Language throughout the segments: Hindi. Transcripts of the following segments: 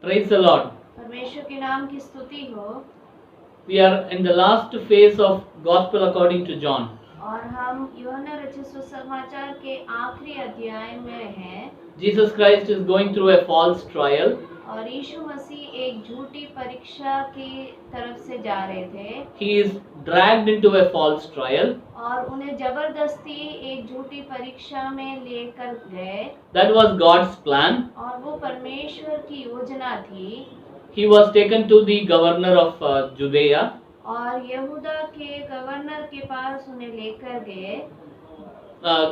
Praise the Lord. परमेश्वर के नाम की स्तुति हो। We are in the last phase of Gospel according to John. और हम यूहन्ना रचित सुसमाचार के आखिरी अध्याय में हैं। Jesus Christ is going through a false trial. और यीशु मसीह एक झूठी परीक्षा की तरफ से जा रहे थे। He is dragged into a false trial. और उन्हें जबरदस्ती एक झूठी परीक्षा में लेकर गए। That was God's plan. और वो परमेश्वर की योजना थी। He was taken to the governor of Judea. और यहूदा के गवर्नर के पास उन्हें लेकर गए।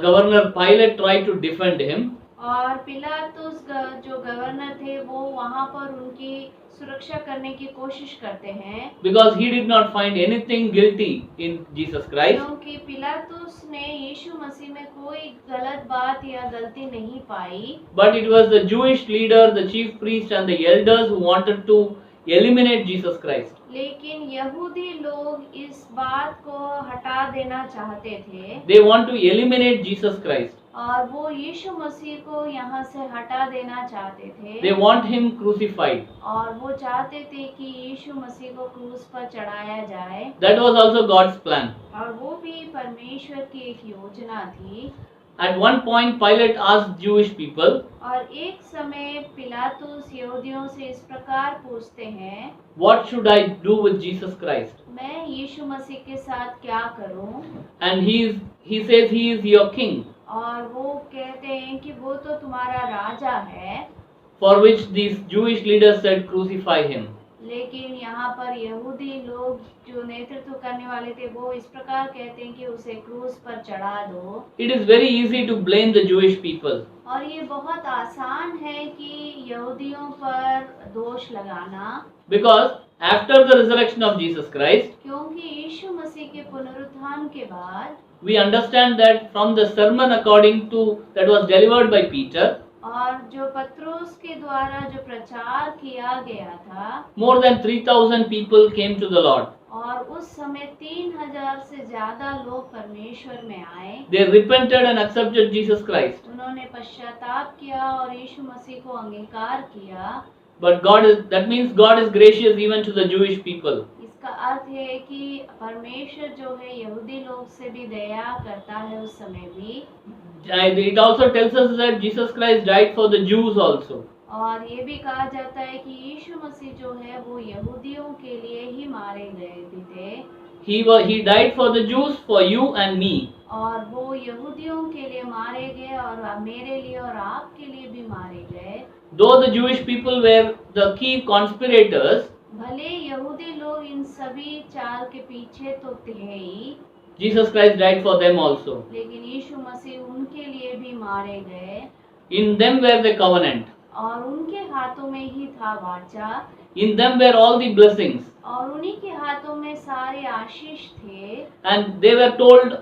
Governor Pilate tried to defend him. और पिलातुस जो गवर्नर थे वो वहाँ पर उनकी सुरक्षा करने की कोशिश करते हैं। Because he did not find anything guilty in Jesus Christ. क्योंकि पिलातुस ने यीशु मसीह में कोई गलत बात या गलती नहीं पाई। But it was the Jewish leader, the chief priest and the elders who wanted to eliminate Jesus Christ. लेकिन यहूदी लोग इस बात को हटा देना चाहते थे। They want to eliminate Jesus Christ. और वो यीशु मसीह को यहाँ से हटा देना चाहते थे। They want him crucified. और वो चाहते थे कि यीशु मसीह को क्रूस पर चढ़ाया जाए। That was also God's plan. और वो भी परमेश्वर की एक योजना थी। At one point, Pilate asked Jewish people, और एक समय पिलातुस यहूदियों से इस प्रकार पूछते हैं, "What should I do with Jesus Christ?" मैं यीशु मसीह के साथ क्या करूं? And he says he is your king. और वो कहते हैं कि वो तो तुम्हारा राजा है। For which these Jewish leaders said, "Crucify him." लेकिन यहाँ पर यहूदी लोग जो नेतृत्व करने वाले थे वो इस प्रकार कहते हैं कि उसे क्रूस पर चढ़ा दो। It is very easy to blame the Jewish people. और ये बहुत आसान है कि यहूदियों पर दोष लगाना। Because after the resurrection of Jesus Christ, क्योंकि यीशु मसीह के पुनरुत्थान के बाद we understand that from the sermon that was delivered by Peter, और जो पत्रोस के द्वारा जो प्रचार किया गया था, more than 3,000 people came to the Lord. और उस समय 3,000 से ज्यादा लोग परमेश्वर में आए। They repented and accepted Jesus Christ. उन्होंने पश्चाताप किया और यीशु मसीह को अंगीकार किया। But that means God is gracious even to the Jewish people. इसका अर्थ है कि परमेश्वर जो है यहूदी लोग से भी दया करता है उस समय भी। It also tells us that Jesus Christ died for the Jews also. और ये भी कहा जाता है कि यीशु मसीह जो है वो यहूदियों के लिए ही मारे गए थे। He died for the Jews, for you and me. और वो यहूदियों के लिए मारे गए और मेरे लिए और आपके लिए भी मारे गए। Though the Jewish people were the key conspirators, भले यहूदी लोग इन सभी चाल के पीछे तो थे ही, Jesus Christ died for them also. लेकिन यीशु मसीह उनके लिए भी मारे गए। In them were the covenant. और उनके हाथों में ही था वाचा। In them were all the blessings. और उन्हीं के हाथों में सारे आशीष थे। And they were told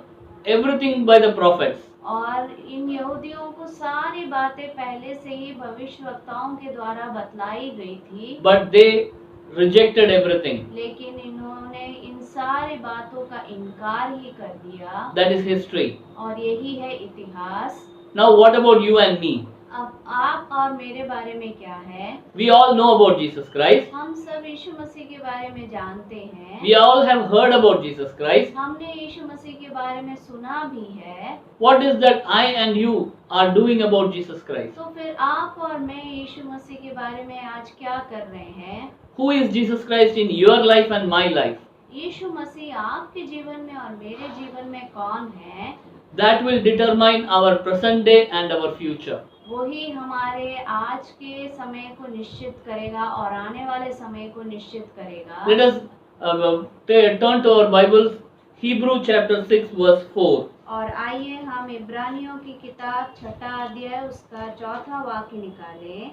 everything by the prophets. और इन यहूदियों को सारी बातें पहले से ही भविष्यवक्ताओं के द्वारा बतलाई गई थी। But they rejected everything. लेकिन इन्होंने इन सारी बातों का इनकार ही कर दिया। That is history. और यही है इतिहास। Now what about you and me? अब आप और मेरे बारे में क्या है? We all know about Jesus Christ. हम सब यीशु मसीह के बारे में जानते हैं। We all have heard about Jesus Christ. हमने यीशु मसीह के बारे में सुना भी है। What is that I and you are doing about Jesus Christ? तो फिर आप और मैं यीशु मसीह के बारे में आज क्या कर रहे हैं? Who is Jesus Christ in your life and my life? यीशु मसीह आपके जीवन में और मेरे जीवन में कौन है? That will determine our present day and our future. वही हमारे आज के समय को निश्चित करेगा और आने वाले समय को निश्चित करेगा। Let us turn to our Bibles, Hebrew chapter 6 verse 4. और आइए हम इब्रानियों की किताब 6 अध्याय उसका 4 वाक्य निकालें।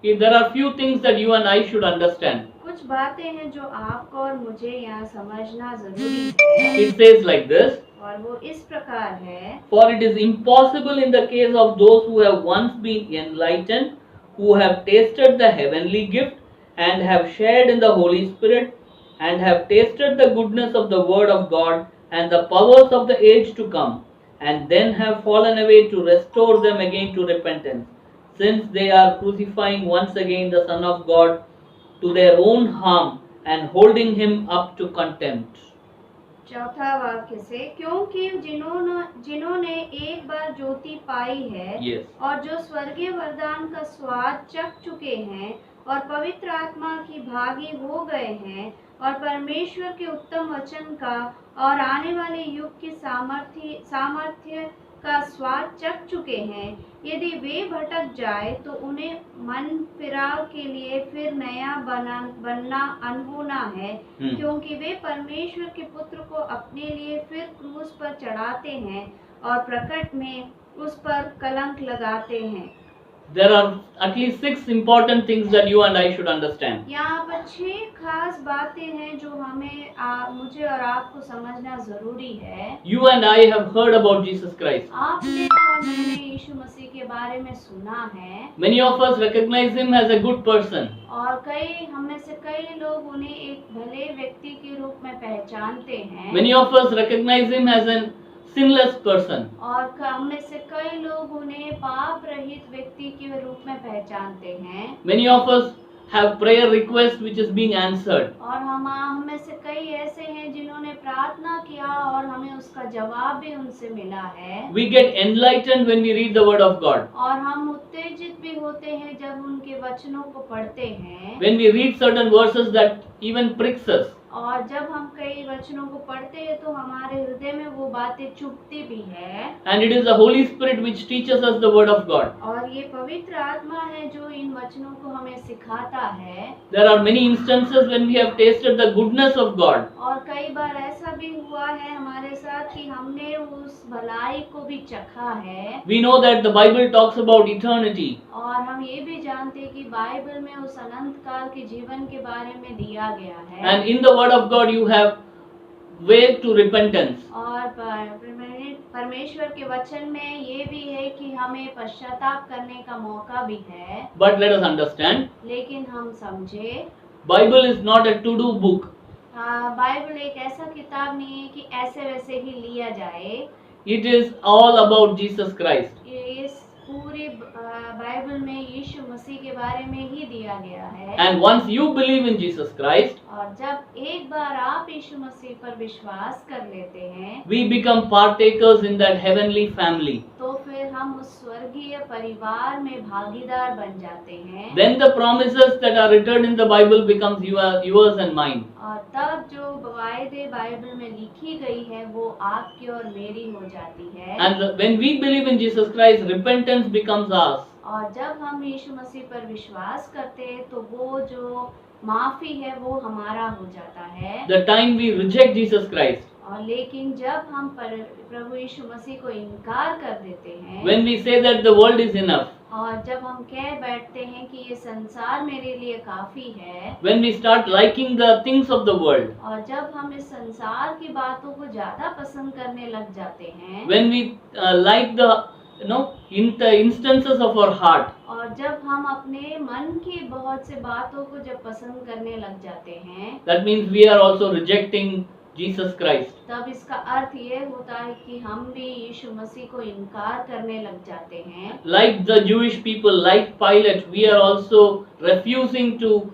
There are few things that you and I should understand. कुछ बातें हैं जो आपको और मुझे यहाँ समझना जरूरी है। It says like this. और वो इस प्रकार है, For it is impossible in the case of those who have once been enlightened, who have tasted the heavenly gift, and have shared in the Holy Spirit, and have tasted the goodness of the Word of God, and the powers of the age to come, and then have fallen away to restore them again to repentance, since they are crucifying once again the Son of God to their own harm and holding him up to contempt. चौथा वाक्य से, क्योंकि जिन्होंने एक बार ज्योति पाई है Yes. और जो स्वर्गीय वरदान का स्वाद चख चुके हैं और पवित्र आत्मा की भागी हो गए हैं और परमेश्वर के उत्तम वचन का और आने वाले युग की सामर्थ्य का स्वाद चख चुके हैं, यदि वे भटक जाए तो उन्हें मन फिराव के लिए फिर नया बनना अनहोना है, क्योंकि वे परमेश्वर के पुत्र को अपने लिए फिर क्रूस पर चढ़ाते हैं और प्रकट में उस पर कलंक लगाते हैं। There are at least 6 important things that you and I should understand. यहाँ पर 6 खास बातें हैं जो मुझे और आपको समझना जरूरी है। You and I have heard about Jesus Christ. आपने और मैंने यीशु मसीह के बारे में सुना है। Many of us recognize him as a good person. और हम में से कई लोग उन्हें एक भले व्यक्ति के रूप में पहचानते हैं। Many of us recognize him as an sinless person. और हम में से कई लोग उन्हें पाप रहित व्यक्ति के रूप में पहचानते हैं। Many of us have prayer requests which is being answered. और हम में से कई ऐसे हैं जिन्होंने प्रार्थना किया और हमें उसका जवाब भी उनसे मिला है। We get enlightened when we read the word of God. और हम उत्तेजित भी होते हैं जब उनके वचनों को पढ़ते हैं। When we read certain verses that even pricks us. और जब हम कई वचनों को पढ़ते हैं तो हमारे हृदय में वो बातें चुभती भी है। And it is the Holy Spirit which teaches us the word of God. और ये पवित्र आत्मा है जो इन वचनों को हमें सिखाता है। There are many instances when we have tasted the goodness of God. और कई बार ऐसा भी हुआ है हमारे साथ कि हमने उस भलाई को भी चखा है। We know that the Bible talks about eternity. और हम ये भी जानते हैं कि बाइबल में उस अनंत काल के जीवन के बारे में दिया गया है। And in the word of God you have way to repentance. और परमेश्वर के वचन में ये भी है कि हमें पश्चाताप करने का मौका भी है। But let us understand, लेकिन हम समझे, Bible is not a to-do book. Bible एक ऐसा किताब नहीं है कि ऐसे वैसे ही लिया जाए। It is all about Jesus Christ. इस पूरी बाइबल में यीशु मसीह के बारे में ही दिया गया है। And once you believe in Jesus Christ, और जब एक बार आप यीशु मसीह पर विश्वास कर लेते हैं, we become partakers in that heavenly family. तो फिर हम उस स्वर्गीय परिवार में भागीदार बन जाते हैं। Then the promises that are written in the Bible becomes yours and mine. और तब जो वायदे बाइबल में लिखी गई है वो आपकी और मेरी हो जाती है। And when we believe in Jesus Christ, repentance becomes ours. और जब हम यीशु मसीह पर विश्वास करते हैं तो वो जो माफी है वो हमारा हो जाता है। The time we reject Jesus Christ, और लेकिन जब हम प्रभु यीशु मसीह को इनकार कर देते हैं, when we say that the world is enough, और जब हम कह बैठते हैं कि ये संसार मेरे लिए काफी है, when we start liking the things of the world, और जब हम इस संसार की बातों को ज्यादा पसंद करने लग जाते हैं, when we like the in the instances of our heart, और जब हम अपने मन की बहुत से बातों को जब पसंद करने लग जाते हैं, that means we are also rejecting Jesus Christ. तब इसका अर्थ ये होता है कि हम भी यीशु मसीह को इनकार करने लग जाते हैं। Like the Jewish people, like Pilate, we are also refusing to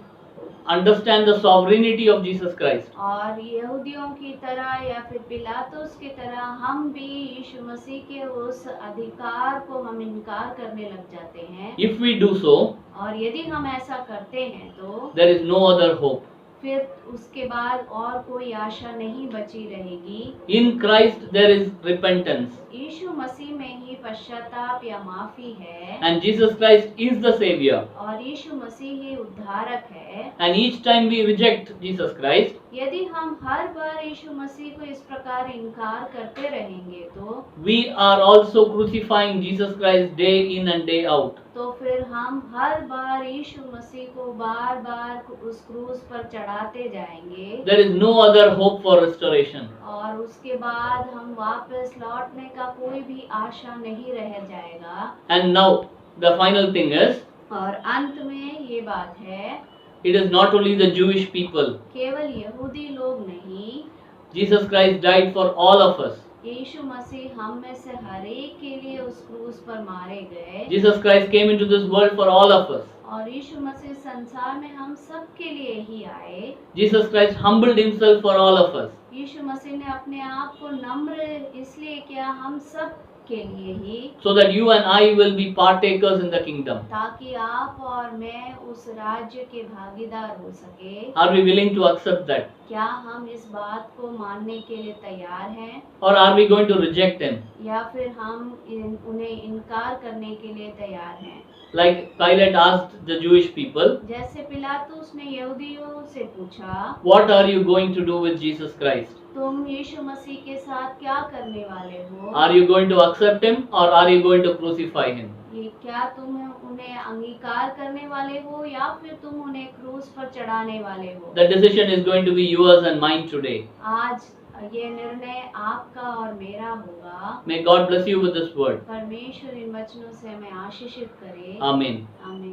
understand the sovereignty of Jesus Christ. और यहूदियों की तरह या फिर पिलातुस की तरह हम भी यीशु मसीह के उस अधिकार को हम इनकार करने लग जाते हैं। If we do so, और यदि हम ऐसा करते हैं तो there is no other hope. फिर उसके बाद और कोई आशा नहीं बची रहेगी। In Christ there is repentance. यीशु मसीह में ही पश्चाताप या माफी है। And Jesus Christ is the Savior. और यीशु मसीह ही उद्धारक है। And each time we reject Jesus Christ, यदि हम हर बार यीशु मसीह को इस प्रकार इनकार करते रहेंगे तो we are also crucifying Jesus Christ day in and day out. तो फिर हम हर बार यीशु मसीह को बार बार उस क्रूस पर चढ़ाते जाएंगे। There is no other hope for restoration. और उसके बाद हम वापस लौटने का कोई भी आशा नहीं रह जाएगा। And now the final thing is, और अंत में ये बात है, it is not only the Jewish people. केवल यहूदी लोग नहीं, Jesus Christ died for all of us. यीशु मसीह हम में से हर एक के लिए उस क्रूस पर मारे गए Jesus Christ came into this world for all of us. और यीशु मसीह संसार में हम सब के लिए ही आए। Jesus Christ humbled himself for all of us. यीशु मसीह ने अपने आप को नम्र इसलिए किया हम सब के लिए ही, So that you and I will be partakers in the kingdom. ताकि आप और मैं उस राज्य के भागीदार हो सके। Are we willing to accept that? क्या हम इस बात को मानने के लिए तैयार हैं Or are we going to reject him? या फिर हम उन्हें इनकार करने के लिए तैयार हैं? Like Pilate asked the Jewish people, जैसे पिलातुस ने यहूदियों से पूछा, what are you going to do with Jesus Christ? तुम यीशु मसीह के साथ क्या करने वाले हो? Are you going to accept him or are you going to crucify him? ये क्या तुम उन्हें अंगीकार करने वाले हो या फिर तुम उन्हें क्रूस पर चढ़ाने वाले हो? The decision is going to be yours and mine today. आज ये निर्णय आपका और मेरा होगा। May God bless you with this word. परमेश्वर इन वचनों से हमें आशीषित करे। Amen. आमीन।